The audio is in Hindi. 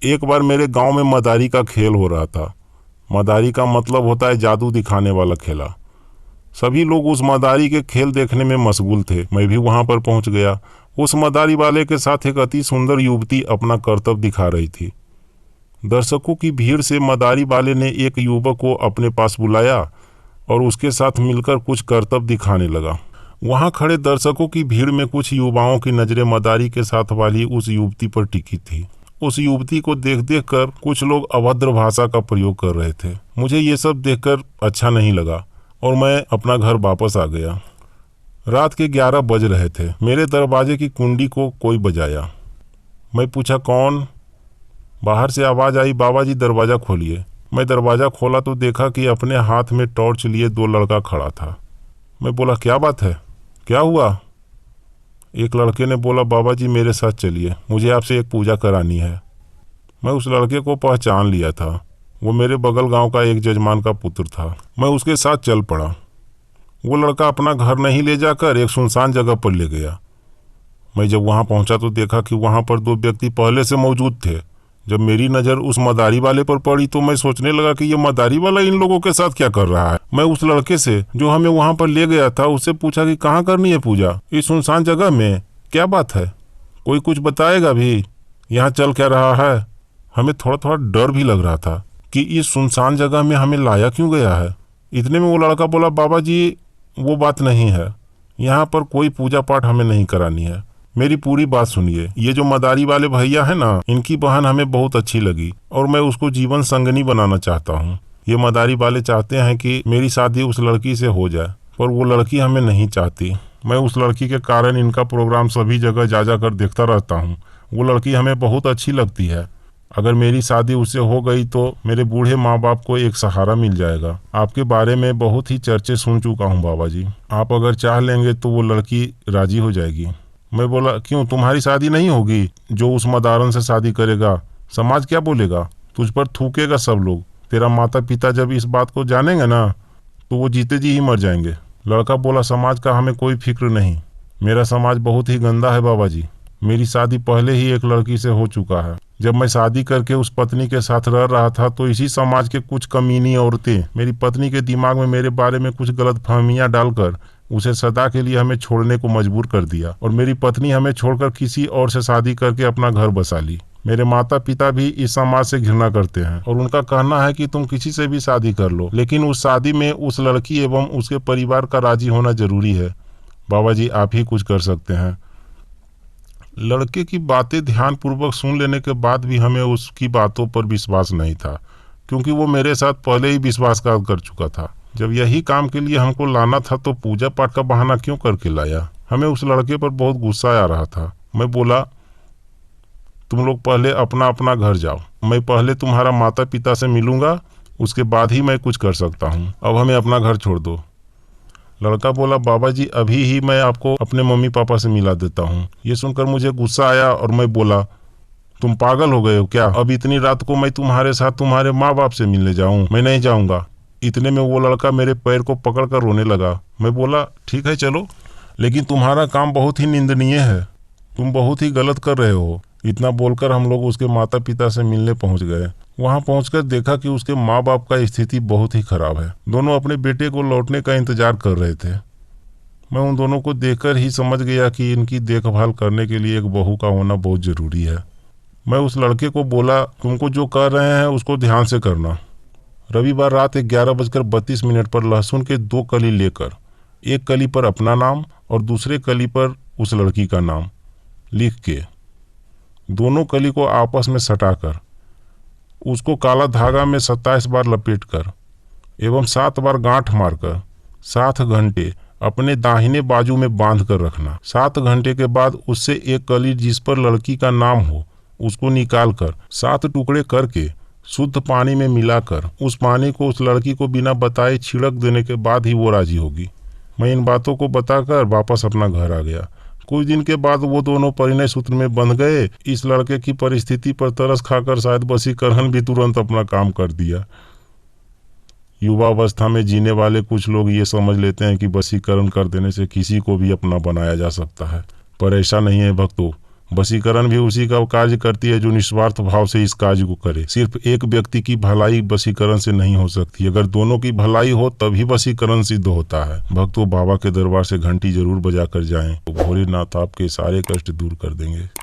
एक बार मेरे गांव में मदारी का खेल हो रहा था। मदारी का मतलब होता है जादू दिखाने वाला खेला। सभी लोग उस मदारी के खेल देखने में मशगूल थे। मैं भी वहां पर पहुंच गया। उस मदारी वाले के साथ एक अति सुंदर युवती अपना करतब दिखा रही थी। दर्शकों की भीड़ से मदारी वाले ने एक युवक को अपने पास बुलाया और उसके साथ मिलकर कुछ करतब दिखाने लगा। वहां खड़े दर्शकों की भीड़ में कुछ युवाओं की नजरें मदारी के साथ वाली उस युवती पर टिकी थी। उस युवती को देख देख कर कुछ लोग अभद्र भाषा का प्रयोग कर रहे थे। मुझे ये सब देखकर अच्छा नहीं लगा और मैं अपना घर वापस आ गया। रात के 11 बज रहे थे। मेरे दरवाजे की कुंडी को कोई बजाया। मैं पूछा कौन? बाहर से आवाज़ आई, बाबा जी दरवाज़ा खोलिए। मैं दरवाज़ा खोला तो देखा कि अपने हाथ में टॉर्च लिए 2 लड़का खड़ा था। मैं बोला क्या बात है, क्या हुआ? एक लड़के ने बोला बाबा जी मेरे साथ चलिए, मुझे आपसे एक पूजा करानी है। मैं उस लड़के को पहचान लिया था। वो मेरे बगल गांव का एक जजमान का पुत्र था। मैं उसके साथ चल पड़ा। वो लड़का अपना घर नहीं ले जाकर एक सुनसान जगह पर ले गया। मैं जब वहां पहुंचा तो देखा कि वहां पर 2 व्यक्ति पहले से मौजूद थे। जब मेरी नज़र उस मदारी वाले पर पड़ी तो मैं सोचने लगा कि ये मदारी वाला इन लोगों के साथ क्या कर रहा है। मैं उस लड़के से जो हमें वहां पर ले गया था उससे पूछा कि कहाँ करनी है पूजा, इस सुनसान जगह में? क्या बात है, कोई कुछ बताएगा भी? यहाँ चल क्या रहा है? हमें थोड़ा थोड़ा डर भी लग रहा था कि इस सुनसान जगह में हमें लाया क्यों गया है। इतने में वो लड़का बोला बाबा जी वो बात नहीं है, यहाँ पर कोई पूजा पाठ हमें नहीं करानी है। मेरी पूरी बात सुनिए। ये जो मदारी वाले भैया है ना, इनकी बहन हमें बहुत अच्छी लगी और मैं उसको जीवन संगनी बनाना चाहता हूँ। ये मदारी वाले चाहते हैं कि मेरी शादी उस लड़की से हो जाए, पर वो लड़की हमें नहीं चाहती। मैं उस लड़की के कारण इनका प्रोग्राम सभी जगह जा जा कर देखता रहता हूँ। वो लड़की हमें बहुत अच्छी लगती है। अगर मेरी शादी उससे हो गई तो मेरे बूढ़े माँ बाप को एक सहारा मिल जाएगा। आपके बारे में बहुत ही चर्चे सुन चुका हूँ बाबा जी। आप अगर चाह लेंगे तो वो लड़की राजी हो जाएगी। मैं बोला क्यों, तुम्हारी शादी नहीं होगी? जो उस मदारन से शादी करेगा समाज क्या बोलेगा? तुझ पर थूकेगा सब लोग। तेरा माता पिता जब इस बात को जानेंगे ना तो वो जीते जी ही मर जाएंगे। लड़का बोला समाज का हमें कोई फिक्र नहीं, मेरा समाज बहुत ही गंदा है बाबा जी। मेरी शादी पहले ही एक लड़की से हो चुका है। जब मैं शादी करके उस पत्नी के साथ रह रहा था तो इसी समाज के कुछ कमीनी औरतें मेरी पत्नी के दिमाग में मेरे बारे में कुछ गलत फहमियाँ डालकर उसे सदा के लिए हमें छोड़ने को मजबूर कर दिया और मेरी पत्नी हमें छोड़कर किसी और से शादी करके अपना घर बसा ली। मेरे माता पिता भी इस समाज से घृणा करते हैं और उनका कहना है कि तुम किसी से भी शादी कर लो, लेकिन उस शादी में उस लड़की एवं उसके परिवार का राजी होना जरूरी है। बाबा जी आप ही कुछ कर सकते हैं। लड़के की बातें ध्यानपूर्वक सुन लेने के बाद भी हमें उसकी बातों पर विश्वास नहीं था, क्योंकि वो मेरे साथ पहले ही विश्वासघात कर चुका था। जब यही काम के लिए हमको लाना था तो पूजा पाठ का बहाना क्यों करके लाया? हमें उस लड़के पर बहुत गुस्सा आ रहा था। मैं बोला तुम लोग पहले अपना अपना घर जाओ, मैं पहले तुम्हारा माता पिता से मिलूंगा, उसके बाद ही मैं कुछ कर सकता हूँ। अब हमें अपना घर छोड़ दो। लड़का बोला बाबा जी अभी ही मैं आपको अपने मम्मी पापा से मिला देता हूँ। ये सुनकर मुझे गुस्सा आया और मैं बोला तुम पागल हो गए हो क्या? अब इतनी रात को मैं तुम्हारे साथ तुम्हारे माँ बाप से मिलने जाऊँ? मैं नहीं जाऊँगा। इतने में वो लड़का मेरे पैर को पकड़कर रोने लगा। मैं बोला ठीक है चलो, लेकिन तुम्हारा काम बहुत ही निंदनीय है, तुम बहुत ही गलत कर रहे हो। इतना बोलकर हम लोग उसके माता पिता से मिलने पहुंच गए। वहां पहुंचकर देखा कि उसके माँ बाप का स्थिति बहुत ही खराब है। दोनों अपने बेटे को लौटने का इंतजार कर रहे थे। मैं उन दोनों को देखकर ही समझ गया कि इनकी देखभाल करने के लिए एक बहू का होना बहुत जरूरी है। मैं उस लड़के को बोला तुमको जो कर रहे हैं उसको ध्यान से करना। रविवार रात 11:32 पर लहसुन के 2 कली लेकर एक कली पर अपना नाम और दूसरे कली पर उस लड़की का नाम लिख के दोनों कली को आपस में सटाकर उसको काला धागा में 27 बार लपेटकर एवं 7 बार गांठ मारकर 7 घंटे अपने दाहिने बाजू में बांध कर रखना। 7 घंटे के बाद उससे एक कली जिस पर लड़की का नाम हो उसको निकाल कर 7 टुकड़े करके शुद्ध पानी में मिलाकर उस पानी को उस लड़की को बिना बताए छिड़क देने के बाद ही वो राजी होगी। मैं इन बातों को बताकर वापस अपना घर आ गया। कुछ दिन के बाद वो दोनों परिणय सूत्र में बंध गए। इस लड़के की परिस्थिति पर तरस खाकर शायद वशीकरण भी तुरंत अपना काम कर दिया। युवावस्था में जीने वाले कुछ लोग ये समझ लेते हैं कि वशीकरण कर देने से किसी को भी अपना बनाया जा सकता है, पर ऐसा नहीं है भक्तों। वशीकरण भी उसी का कार्य करती है जो निस्वार्थ भाव से इस कार्य को करे। सिर्फ एक व्यक्ति की भलाई वशीकरण से नहीं हो सकती, अगर दोनों की भलाई हो तभी वशीकरण सिद्ध होता है। भक्तों, बाबा के दरबार से घंटी जरूर बजा कर जाएं, तो भोलेनाथ आपके सारे कष्ट दूर कर देंगे।